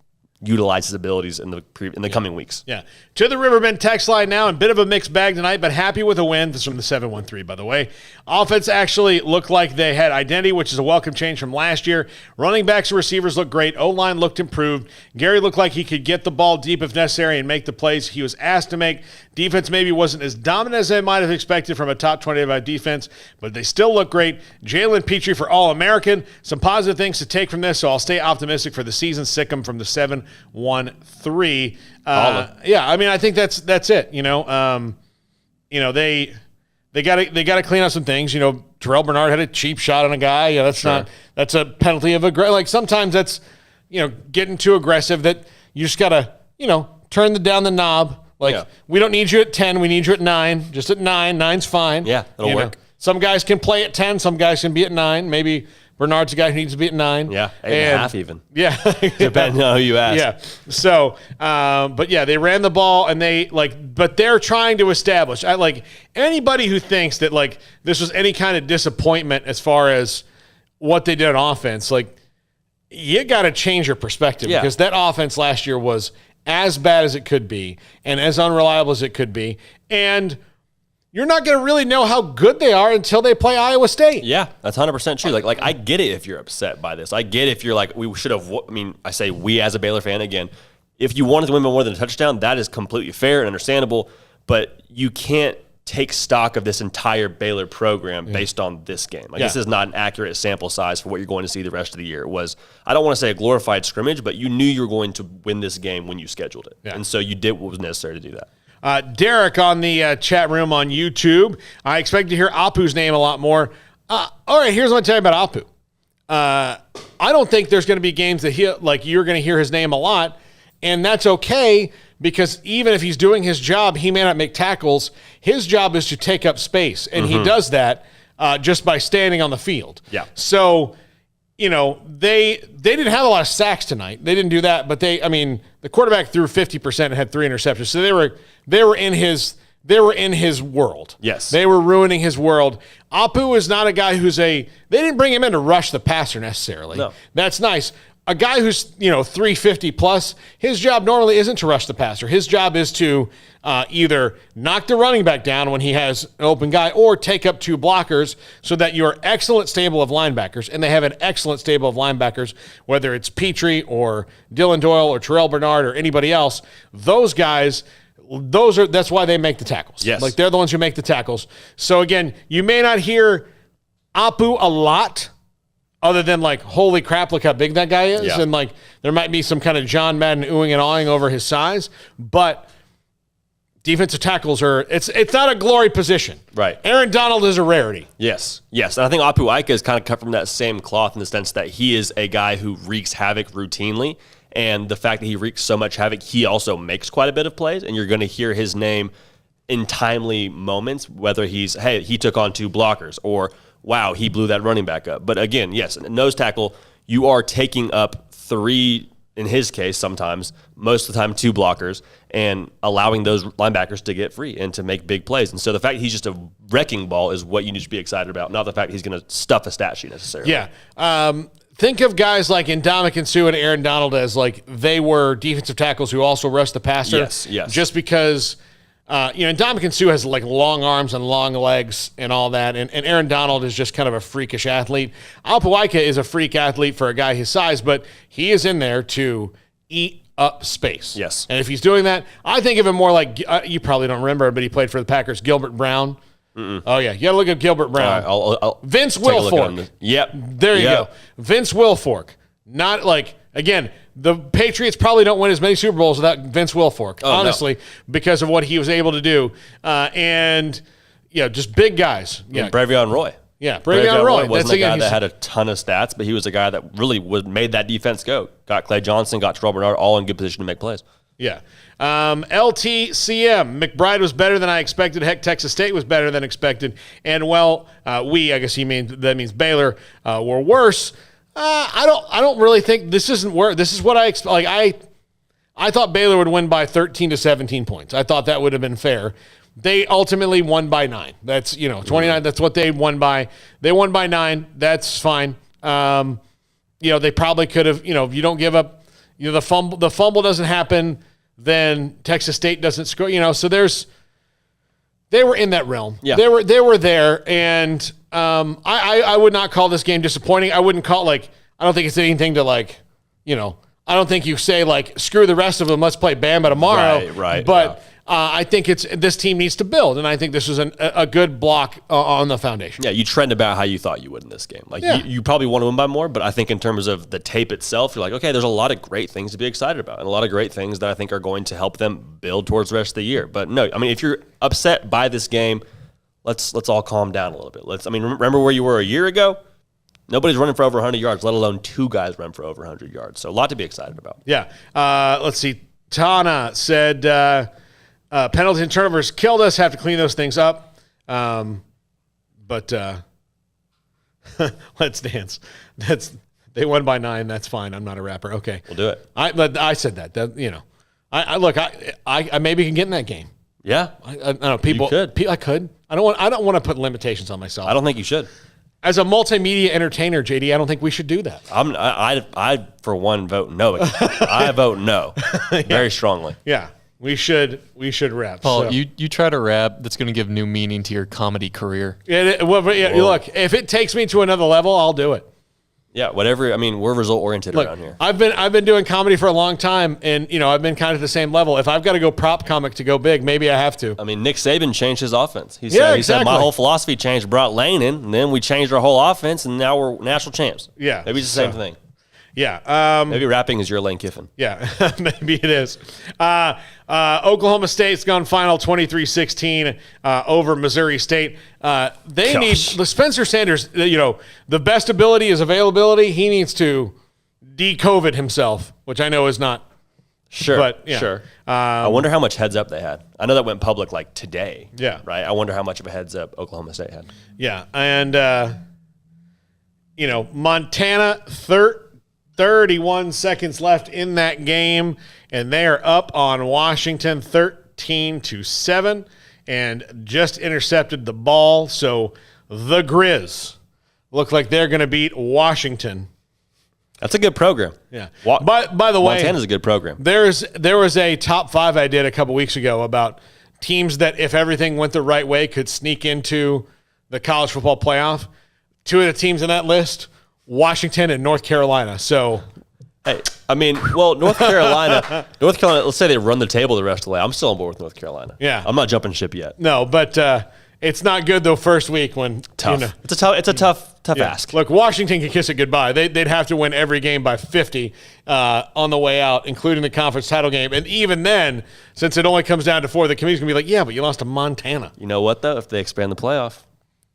utilize his abilities in the coming weeks. Yeah. To the Riverbend text line now, and a bit of a mixed bag tonight, but happy with a win. This is from the 713, by the way. Offense actually looked like they had identity, which is a welcome change from last year. Running backs and receivers looked great. O-line looked improved. Gary looked like he could get the ball deep if necessary and make the plays he was asked to make. Defense maybe wasn't as dominant as they might have expected from a top 25 defense, but they still look great. Jalen Petrie for All-American. Some positive things to take from this, so I'll stay optimistic for the season. Sic'Em from the 713. Yeah, I mean, I think that's it. They got to clean up some things. Terrell Bernard had a cheap shot on a guy. That's a penalty of sometimes that's getting too aggressive. That you just got to turn down the knob. We don't need you at 10. We need you at 9. Just at 9. 9's fine. Yeah, it'll work. Some guys can play at 10. Some guys can be at 9. Maybe Bernard's a guy who needs to be at 9. Yeah, 8.5 even. Yeah. Depending on who you ask. Yeah. So, but yeah, they ran the ball and but they're trying to establish. Anybody who thinks that this was any kind of disappointment as far as what they did on offense, you got to change your perspective because that offense last year was as bad as it could be and as unreliable as it could be. And you're not going to really know how good they are until they play Iowa State. Yeah, that's 100% true. I get it if you're upset by this. I get if you're we should have, I say we as a Baylor fan, again, if you wanted to win by more than a touchdown, that is completely fair and understandable, but you can't take stock of this entire Baylor program based on this game. This is not an accurate sample size for what you're going to see the rest of the year. It was, I don't want to say a glorified scrimmage, but you knew you were going to win this game when you scheduled it. Yeah. And so you did what was necessary to do that. Derek on the chat room on YouTube. I expect to hear Apu's name a lot more. All right, here's what I'm telling you about Apu. I don't think there's going to be games that you're going to hear his name a lot, and that's okay because even if he's doing his job, he may not make tackles. His job is to take up space, and he does that just by standing on the field. Yeah. So, they didn't have a lot of sacks tonight. They didn't do that, but the quarterback threw 50% and had 3 interceptions. So they were in his world. Yes. They were ruining his world. Apu is not a guy they didn't bring him in to rush the passer necessarily. No. That's nice. A guy who's, 350 plus, his job normally isn't to rush the passer. His job is to either knock the running back down when he has an open guy or take up 2 blockers so that your excellent stable of linebackers, and they have an excellent stable of linebackers, whether it's Petrie or Dylan Doyle or Terrell Bernard or anybody else, those guys, that's why they make the tackles. Yes. They're the ones who make the tackles. So again, you may not hear Apu a lot, other than holy crap, look how big that guy is. Yeah. And there might be some kind of John Madden oohing and awing over his size, but defensive tackles it's not a glory position. Right. Aaron Donald is a rarity. Yes. And I think Apu Ika is kind of cut from that same cloth in the sense that he is a guy who wreaks havoc routinely. And the fact that he wreaks so much havoc, he also makes quite a bit of plays. And you're going to hear his name in timely moments, whether he took on 2 blockers or wow, he blew that running back up. But again, yes, in nose tackle, you are taking up 3, in his case, sometimes, most of the time 2 blockers, and allowing those linebackers to get free and to make big plays. And so the fact that he's just a wrecking ball is what you need to be excited about, not the fact that he's going to stuff a stat sheet necessarily. Yeah. Think of guys like Ndamukong Suh and Aaron Donald as they were defensive tackles who also rushed the passer. Yes. Just because Ndamukong Suh has long arms and long legs and all that, and Aaron Donald is just kind of a freakish athlete. Apu Ika is a freak athlete for a guy his size, but he is in there to eat up space. Yes. And if he's doing that, I think of him more you probably don't remember, but he played for the Packers, Gilbert Brown. Oh, yeah. You got to look at Gilbert Brown. All right, I'll Vince take a look at Wilfork. him. Yep. There you go. Vince Wilfork. Not like, again, the Patriots probably don't win as many Super Bowls without Vince Wilfork, honestly, because of what he was able to do. And, just big guys. Yeah. Bravion Roy. Yeah, Bravion Roy. Wasn't a guy that had a ton of stats, but he was a guy that really made that defense go. Got Clay Johnson, got Terrell Bernard, all in good position to make plays. Yeah. LTCM. McBride was better than I expected. Heck, Texas State was better than expected. And, I guess that means Baylor, were worse. I don't really think this isn't where this is what I expect. Like I thought Baylor would win by 13 to 17 points. I thought that would have been fair. They ultimately won by 9. That's 29. That's what they won by. They won by 9. That's fine. They probably could have. If you don't give up, the fumble doesn't happen, then Texas State doesn't score. So they were in that realm. Yeah. They were there, and I would not call this game disappointing. I wouldn't call I don't think it's anything to I don't think you say screw the rest of them. Let's play Bama tomorrow. Right. But I think this team needs to build, and I think this was a good block on the foundation. Yeah, you trend about how you thought you would in this game. You probably want to win by more, but I think in terms of the tape itself, you're like, okay, there's a lot of great things to be excited about, and a lot of great things that I think are going to help them build towards the rest of the year. But no, if you're upset by this game, let's all calm down a little bit. Remember where you were a year ago? Nobody's running for over 100 yards, let alone 2 guys run for over 100 yards. So a lot to be excited about. Yeah. Let's see. Tana said penalties and turnovers killed us. Have to clean those things up. But let's dance. They won by 9. That's fine. I'm not a rapper. Okay. We'll do it. I said that. I maybe can get in that game. Yeah. I don't know. People You could. I could. I don't want to put limitations on myself. I don't think you should. As a multimedia entertainer, JD, I don't think we should do that. I for one vote no. I vote no, very strongly. Yeah, we should rap. Paul, so. you try to rap. That's going to give new meaning to your comedy career. Look, if it takes me to another level, I'll do it. Yeah, whatever. We're result oriented around here. I've been doing comedy for a long time, and I've been kind of the same level. If I've got to go prop comic to go big, maybe I have to. Nick Saban changed his offense. He said my whole philosophy changed, brought Lane in, and then we changed our whole offense, and now we're national champs. Yeah, maybe it's the same thing. Yeah. Maybe rapping is your Lane Kiffin. Yeah, maybe it is. Oklahoma State's gone final 23-16 over Missouri State. They need Spencer Sanders, the best ability is availability. He needs to de-COVID himself, which I know is not. Sure, but, yeah. sure. I wonder how much heads up they had. I know that went public today. Yeah. Right? I wonder how much of a heads up Oklahoma State had. Yeah, and, Montana, 31 seconds left in that game, and they are up on Washington 13-7 and just intercepted the ball. So the Grizz look like they're going to beat Washington. That's a good program. Yeah. By the way, Montana's a good program. There was a top 5 I did a couple weeks ago about teams that, if everything went the right way, could sneak into the college football playoff. 2 of the teams in that list, Washington and North Carolina. So, hey, North Carolina, let's say they run the table the rest of the way. I'm still on board with North Carolina. Yeah. I'm not jumping ship yet. No, but it's not good, though, first week when. Tough. It's a tough ask. Look, Washington can kiss it goodbye. They'd have to win every game by 50 on the way out, including the conference title game. And even then, since it only comes down to 4, the committee's going to be like, yeah, but you lost to Montana. You know what, though? If they expand the playoff,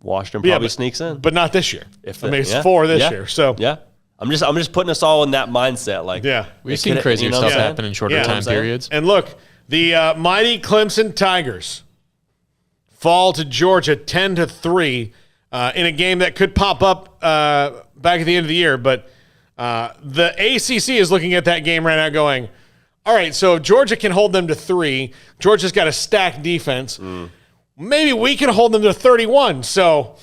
Washington probably sneaks in. But not this year. It's 4 this year. So yeah. I'm just putting us all in that mindset. We've seen crazier stuff happen in shorter time periods. And look, the mighty Clemson Tigers fall to Georgia 10-3 in a game that could pop up back at the end of the year. But the ACC is looking at that game right now going, all right, so if Georgia can hold them to 3, Georgia's got a stacked defense. Maybe we can hold them to 31. So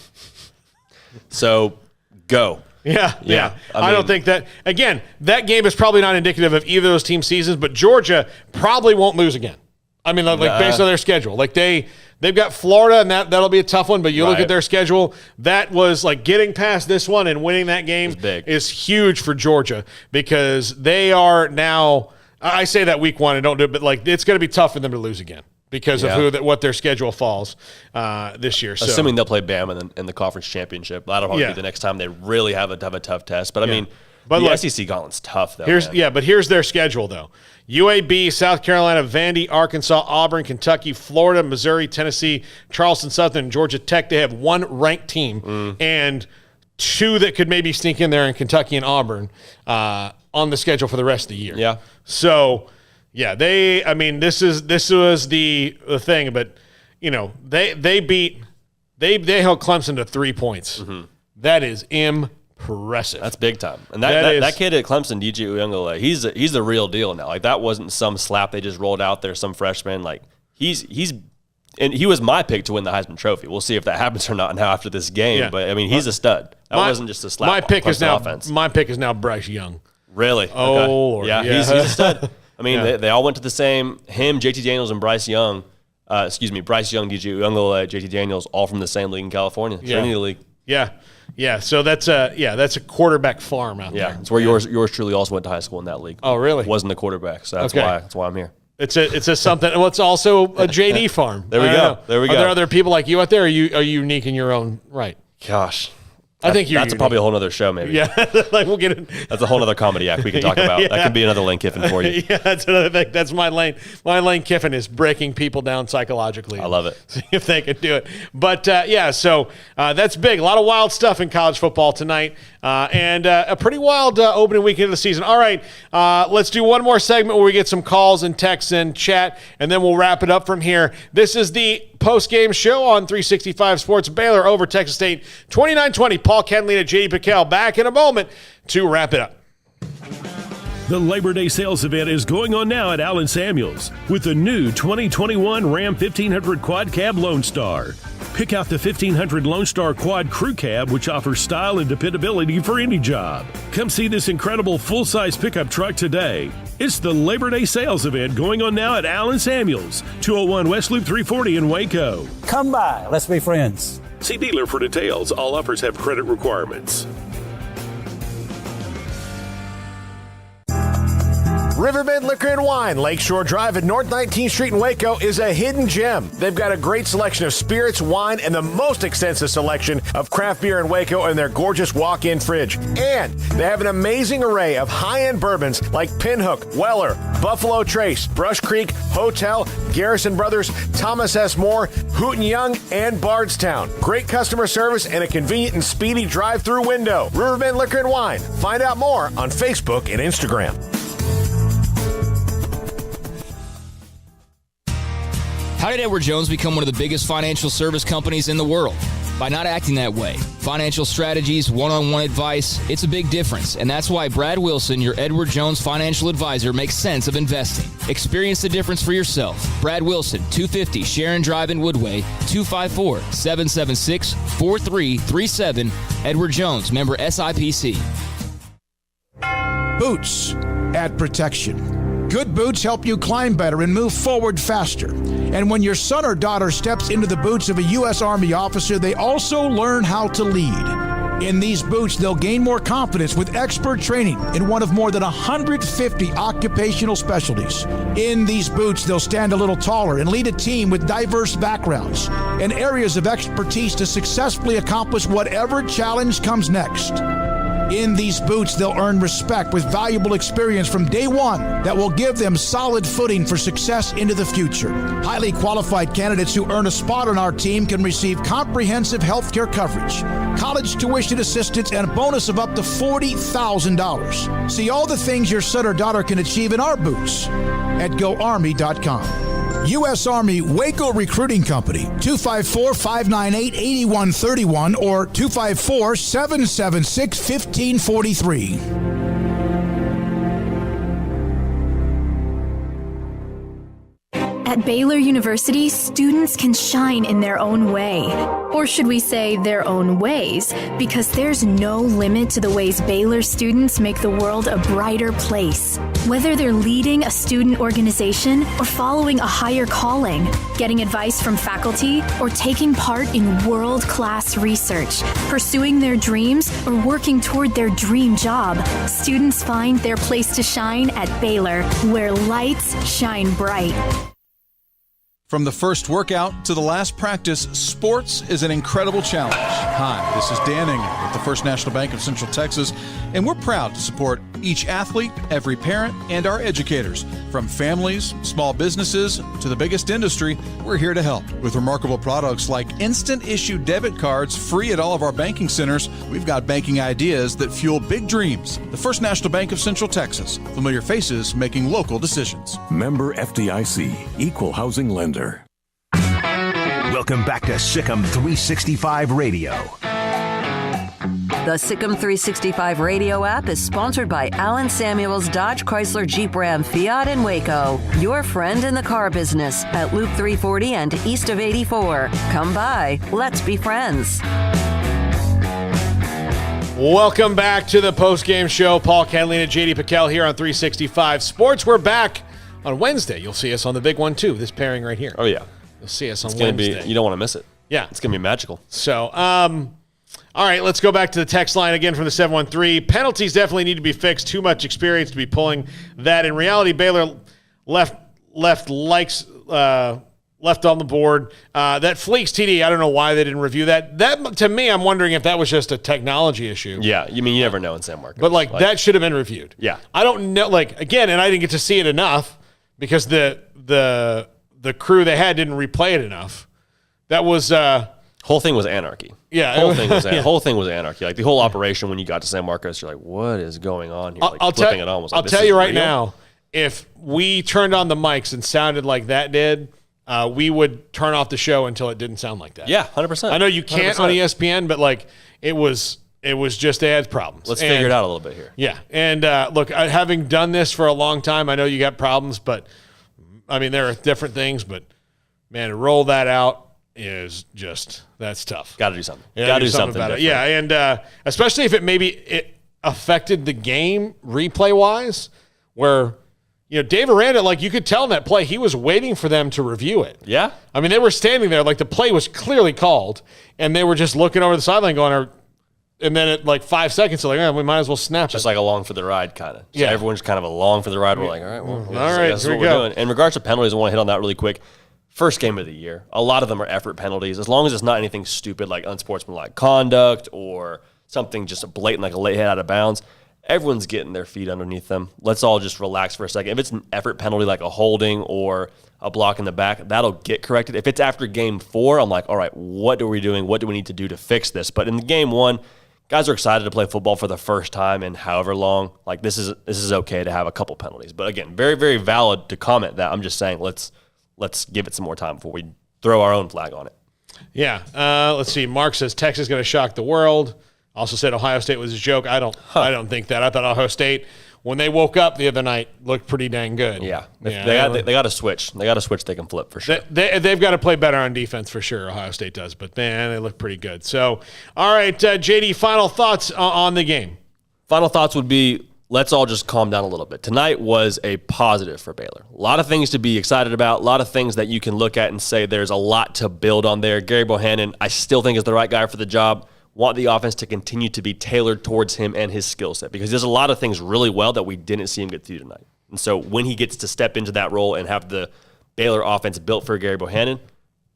go. Yeah. I don't think that, again, that game is probably not indicative of either of those team seasons, but Georgia probably won't lose again. Based on their schedule. They've got Florida, and that'll be a tough one, but you look at their schedule, that was getting past this one and winning that game is huge for Georgia because they are now, I say that week 1 and don't do it, but it's going to be tough for them to lose again. because of what their schedule falls this year. So. Assuming they'll play Bama in the conference championship. That'll probably be the next time they really have a tough test. But I mean, the SEC gauntlet's tough, though. But here's their schedule, though. UAB, South Carolina, Vandy, Arkansas, Auburn, Kentucky, Florida, Missouri, Tennessee, Charleston Southern, Georgia Tech. They have one ranked team and two that could maybe sneak in there in Kentucky and Auburn on the schedule for the rest of the year. Yeah. So, this was the thing, but they held Clemson to 3 points. That is impressive. That's big time. And that kid at Clemson, DJ Uyunglele, he's the real deal now. Like, that wasn't some slap they just rolled out there, some freshman. Like, and he was my pick to win the Heisman Trophy. We'll see if that happens or not now after this game. Yeah. But I mean, he's a stud. That wasn't just a slap. My pick is now offense. My pick is now Bryce Young. Really? Oh, okay. Lord. Yeah, he's a stud. I mean, they all went to the same. Him, JT Daniels, and Bryce Young. Bryce Young, DJ Uyunglele, JT Daniels, all from the same league in California, Trinity League. Yeah. So that's a quarterback farm out there. Yeah, it's where yours truly also went to high school in that league. Oh, really? Wasn't a quarterback, so that's why I'm here. It's a something. Well, it's also a JD farm. There we go. Are there other people like you out there? Or are you unique in your own right? Gosh. I think that's probably a whole other show, maybe. Yeah, like we'll get it. That's a whole other comedy act we can talk about. That could be another Lane Kiffin for you. Yeah, that's another thing. That's my lane. My Lane Kiffin is breaking people down psychologically. I love it. See if they can do it. But so that's big. A lot of wild stuff in college football tonight, and a pretty wild opening weekend of the season. All right, let's do one more segment where we get some calls and texts and chat, and then we'll wrap it up from here. This is the post-game show on 365 Sports. Baylor over Texas State 29-20. Paul Catalina, J.D. Piquel back in a moment to wrap it up. The Labor Day sales event is going on now at Allen Samuels with the new 2021 Ram 1500 Quad Cab Lone Star. Pick out the 1500 Lone Star Quad Crew Cab, which offers style and dependability for any job. Come see this incredible full-size pickup truck today. It's the Labor Day sales event going on now at Allen Samuels, 201 West Loop 340 in Waco. Come by. Let's be friends. See dealer for details. All offers have credit requirements. Riverbend Liquor and Wine, Lakeshore Drive at North 19th Street in Waco is a hidden gem. They've got a great selection of spirits, wine, and the most extensive selection of craft beer in Waco in their gorgeous walk-in fridge. And they have an amazing array of high-end bourbons like Pinhook, Weller, Buffalo Trace, Brush Creek, Hotel, Garrison Brothers, Thomas S. Moore, Hooten Young, and Bardstown. Great customer service and a convenient and speedy drive-through window. Riverbend Liquor and Wine. Find out more on Facebook and Instagram. How did Edward Jones become one of the biggest financial service companies in the world? By not acting that way. Financial strategies, one-on-one advice, it's a big difference. And that's why Brad Wilson, your Edward Jones financial advisor, makes sense of investing. Experience the difference for yourself. Brad Wilson, 250 Sharon Drive in Woodway, 254-776-4337. Edward Jones, member SIPC. Boots add protection. Good boots help you climb better and move forward faster. And when your son or daughter steps into the boots of a U.S. Army officer, they also learn how to lead. In these boots, they'll gain more confidence with expert training in one of more than 150 occupational specialties. In these boots, they'll stand a little taller and lead a team with diverse backgrounds and areas of expertise to successfully accomplish whatever challenge comes next. In these boots, they'll earn respect with valuable experience from day one that will give them solid footing for success into the future. Highly qualified candidates who earn a spot on our team can receive comprehensive health care coverage, college tuition assistance, and a bonus of up to $40,000. See all the things your son or daughter can achieve in our boots at GoArmy.com. U.S. Army Waco Recruiting Company, 254-598-8131 or 254-776-1543. At Baylor University, students can shine in their own way. Or should we say their own ways? Because there's no limit to the ways Baylor students make the world a brighter place. Whether they're leading a student organization or following a higher calling, getting advice from faculty, or taking part in world-class research, pursuing their dreams, or working toward their dream job, students find their place to shine at Baylor, where lights shine bright. From the first workout to the last practice, sports is an incredible challenge. Hi, this is Dan Engel with the First National Bank of Central Texas, and we're proud to support each athlete, every parent, and our educators. From families, small businesses, to the biggest industry, we're here to help. With remarkable products like instant issue debit cards free at all of our banking centers, we've got banking ideas that fuel big dreams. The First National Bank of Central Texas. Familiar faces making local decisions. Member FDIC, Equal Housing Lender. Welcome back to Sic'Em365 Radio. The Sic'Em365 Radio app is sponsored by Allen Samuels Dodge Chrysler Jeep Ram Fiat in Waco. Your friend in the car business at Loop 340 and east of 84. Come by. Let's be friends. Welcome back to the postgame show. Paul Catalina, JD Piquel here on 365 Sports. We're back on Wednesday. You'll see us on the big one, too. This pairing right here. Oh, yeah. You'll see us on Wednesday. You don't want to miss it. Yeah. It's going to be magical. So, all right, let's go back to the text line again from the 713. Penalties definitely need to be fixed. Too much experience to be pulling that. In reality, Baylor left on the board. That Fleeks TD, I don't know why they didn't review that. That, to me, I'm wondering if that was just a technology issue. Yeah, you never know in San Marcos. But, that should have been reviewed. Yeah. I don't know, again, and I didn't get to see it enough because the crew they had didn't replay it enough. That was... whole thing was anarchy. Yeah. Whole thing was anarchy. Like, the whole operation when you got to San Marcos, you're like, what is going on here? I'll tell you right now, if we turned on the mics and sounded like that did, we would turn off the show until it didn't sound like that. Yeah, 100%. I know you can't 100%. On ESPN, but it was just they had problems. Let's figure it out a little bit here. Yeah. And look, having done this for a long time, I know you got problems, but I mean, there are different things, but man, to roll that out is just, that's tough. Got to do something. Yeah, Got to do something about different. it. Yeah, and especially if it affected the game replay-wise, where, Dave Aranda, you could tell in that play, he was waiting for them to review it. Yeah. I mean, they were standing there, the play was clearly called, and they were just looking over the sideline going, and then at 5 seconds, they're we might as well snap just it. along for the ride, kind of. So yeah. Everyone's kind of along for the ride. We're like, all right, well, all right, that's what we're doing. In regards to penalties, I want to hit on that really quick. First game of the year, a lot of them are effort penalties. As long as it's not anything stupid like unsportsmanlike conduct or something just blatant like a late hit out of bounds, everyone's getting their feet underneath them. Let's all just relax for a second. If it's an effort penalty like a holding or a block in the back, that'll get corrected. If it's after game 4, I'm like, all right, what are we doing? What do we need to do to fix this? But in game 1, guys are excited to play football for the first time in however long. This is okay to have a couple penalties. But again, very, very valid to comment that. I'm just saying let's give it some more time before we throw our own flag on it. Yeah. Let's see. Mark says Texas is going to shock the world. Also said Ohio State was a joke. I don't think that. I thought Ohio State, when they woke up the other night, looked pretty dang good. Yeah. They got to switch. They got to switch. They can flip for sure. They've got to play better on defense for sure. Ohio State does. But, man, they look pretty good. So, all right, JD, final thoughts on the game. Final thoughts would be, let's all just calm down a little bit. Tonight was a positive for Baylor. A lot of things to be excited about, a lot of things that you can look at and say there's a lot to build on there. Gary Bohannon, I still think is the right guy for the job. Want the offense to continue to be tailored towards him and his skill set because there's a lot of things really well that we didn't see him get to do tonight. And so when he gets to step into that role and have the Baylor offense built for Gary Bohannon,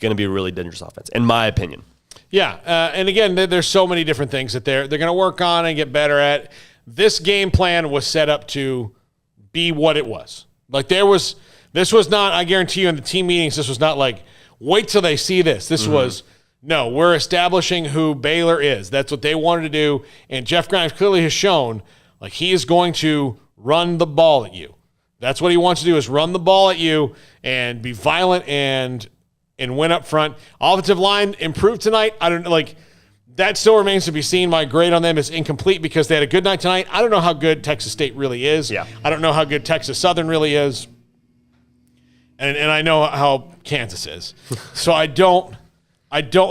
going to be a really dangerous offense, in my opinion. Yeah, and again, there's so many different things that they're going to work on and get better at. This game plan was set up to be what it was. This was not, I guarantee you in the team meetings, this was not wait till they see this. This was, no, we're establishing who Baylor is. That's what they wanted to do. And Jeff Grimes clearly has shown, he is going to run the ball at you. That's what he wants to do, is run the ball at you and be violent and win up front. Offensive line improved tonight. I don't know, that still remains to be seen. My grade on them is incomplete because they had a good night tonight. I don't know how good Texas State really is. Yeah. I don't know how good Texas Southern really is. And I know how Kansas is. So I don't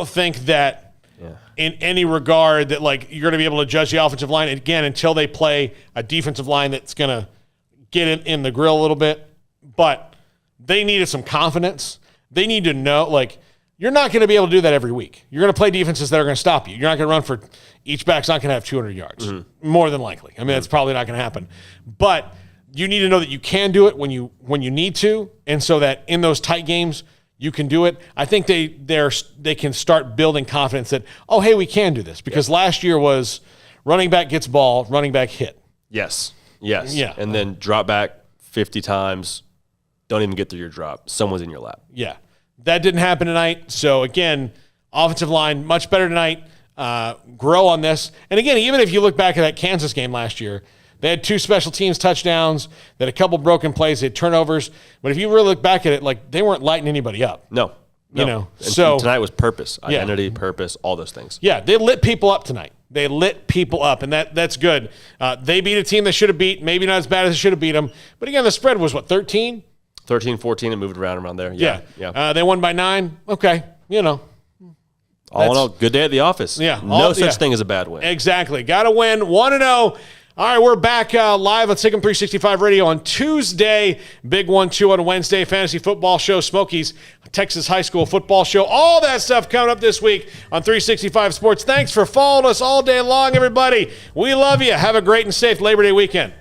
think that in any regard that you're going to be able to judge the offensive line again until they play a defensive line that's going to get in the grill a little bit. But they needed some confidence. They need to know, you're not going to be able to do that every week. You're going to play defenses that are going to stop you. You're not going to run for – each back's not going to have 200 yards, more than likely. I mean, that's probably not going to happen. But you need to know that you can do it when you need to, and so that in those tight games, you can do it. I think they can start building confidence that, oh, hey, we can do this. Because last year was running back gets ball, running back hit. Yes. Yeah. And then drop back 50 times, don't even get through your drop. Someone's in your lap. Yeah. That didn't happen tonight. So, again, offensive line, much better tonight. Grow on this. And, again, even if you look back at that Kansas game last year, they had 2 special teams touchdowns. They had a couple broken plays. They had turnovers. But if you really look back at it, like, they weren't lighting anybody up. No. You know, and so tonight was purpose, identity, purpose, all those things. Yeah, they lit people up tonight. They lit people up, and that's good. They beat a team they should have beat. Maybe not as bad as they should have beat them. But, again, the spread was, 13? 13, 14, and moved around there. Yeah. They won by 9. Okay, All in all, good day at the office. Yeah. No such thing as a bad win. Exactly. Got to win. 1-0. All right, we're back live on Sic'Em365 Radio on Tuesday. Big 1-2 on Wednesday. Fantasy football show, Smokies, Texas high school football show. All that stuff coming up this week on 365 Sports. Thanks for following us all day long, everybody. We love you. Have a great and safe Labor Day weekend.